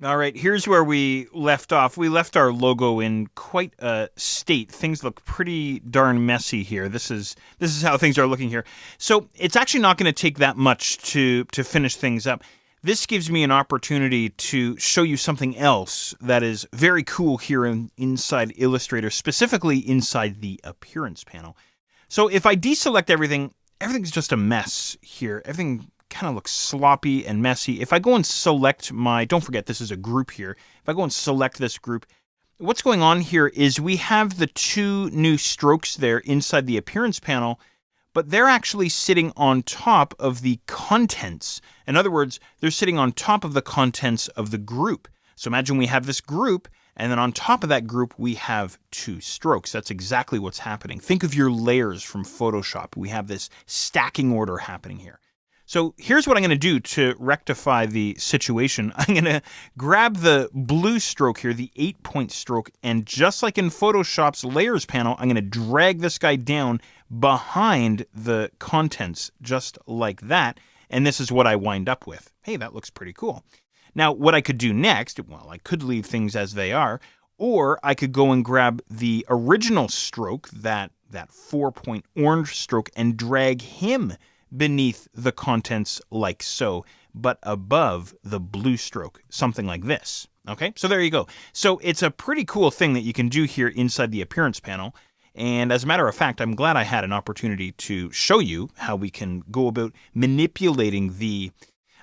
All right, here's where we left off. We left our logo in quite a state. Things look pretty darn messy here. This is how things are looking here. So it's actually not going to take that much to finish things up. This gives me an opportunity to show you something else that is very cool here inside Illustrator, specifically inside the Appearance panel. So if I deselect everything, everything's just a mess here. Everything kind of looks sloppy and messy. If I go and select don't forget this is a group here. If I go and select this group, what's going on here is we have the two new strokes there inside the Appearance panel, but they're actually sitting on top of the contents. In other words, they're sitting on top of the contents of the group. So imagine we have this group, and then on top of that group, we have two strokes. That's exactly what's happening. Think of your layers from Photoshop. We have this stacking order happening here. So here's what I'm going to do to rectify the situation. I'm going to grab the blue stroke here, the 8-point stroke, and just like in Photoshop's Layers panel, I'm going to drag this guy down behind the contents, just like that. And this is what I wind up with. Hey, that looks pretty cool. Now, what I could do next, well, I could leave things as they are, or I could go and grab the original stroke, that 4-point orange stroke, and drag him beneath the contents like so, but above the blue stroke, something like this. Okay, so there you go. So it's a pretty cool thing that you can do here inside the Appearance panel. And as a matter of fact, I'm glad I had an opportunity to show you how we can go about manipulating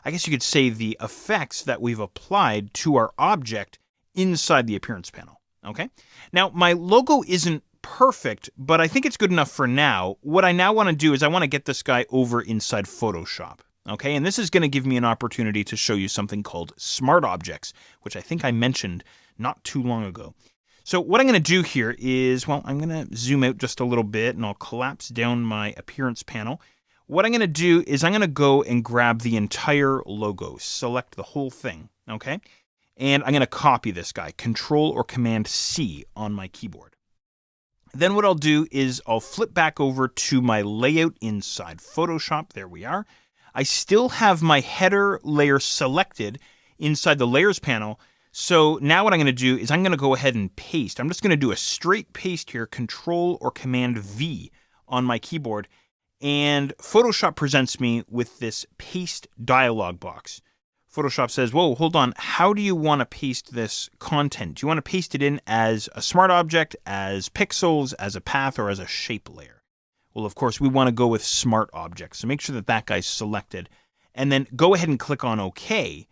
I guess you could say the effects that we've applied to our object inside the Appearance panel. Okay, now my logo isn't perfect, but I think it's good enough for now. What I now want to do is I want to get this guy over inside Photoshop. Okay, and this is going to give me an opportunity to show you something called Smart Objects, which I think I mentioned not too long ago. So what I'm going to do here is, well, I'm going to zoom out just a little bit and I'll collapse down my Appearance panel. What I'm going to do is I'm going to go and grab the entire logo, select the whole thing, okay? And I'm going to copy this guy, Control or Command C on my keyboard. Then what I'll do is I'll flip back over to my layout inside Photoshop. There we are. I still have my header layer selected inside the Layers panel. So now what I'm going to do is I'm going to go ahead and paste. I'm just going to do a straight paste here, Control or Command V on my keyboard. And Photoshop presents me with this paste dialog box. Photoshop says, whoa, hold on, how do you want to paste this content? Do you want to paste it in as a smart object, as pixels, as a path, or as a shape layer? Well, of course, we want to go with smart objects. So make sure that that guy's selected. And then go ahead and click on OK.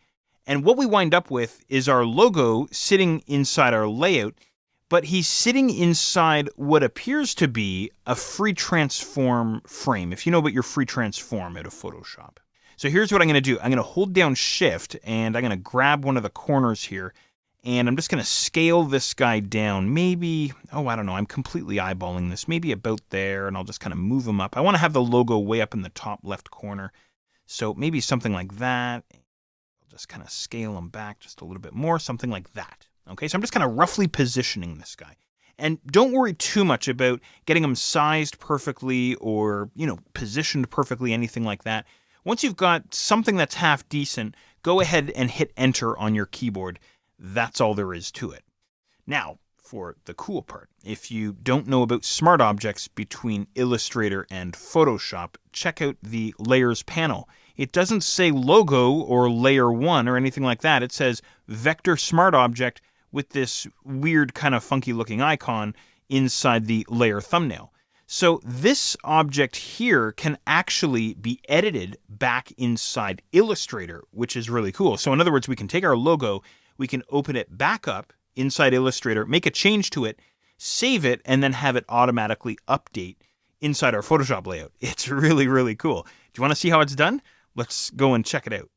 And what we wind up with is our logo sitting inside our layout, but he's sitting inside what appears to be a free transform frame, if you know about your free transform out of Photoshop. So here's what I'm going to do. I'm going to hold down Shift, and I'm going to grab one of the corners here, and I'm just going to scale this guy down. Maybe, I don't know, I'm completely eyeballing this. Maybe about there, and I'll just kind of move him up. I want to have the logo way up in the top left corner, so maybe something like that. I'll just kind of scale him back just a little bit more, something like that. Okay, so I'm just kind of roughly positioning this guy. And don't worry too much about getting him sized perfectly or, positioned perfectly, anything like that. Once you've got something that's half decent, go ahead and hit Enter on your keyboard. That's all there is to it. Now, for the cool part. If you don't know about smart objects between Illustrator and Photoshop, check out the Layers panel. It doesn't say logo or layer 1 or anything like that. It says Vector Smart Object with this weird kind of funky looking icon inside the layer thumbnail. So this object here can actually be edited back inside Illustrator, which is really cool. So in other words, we can take our logo, we can open it back up inside Illustrator, make a change to it, save it, and then have it automatically update inside our Photoshop layout. It's really, really cool. Do you want to see how it's done? Let's go and check it out.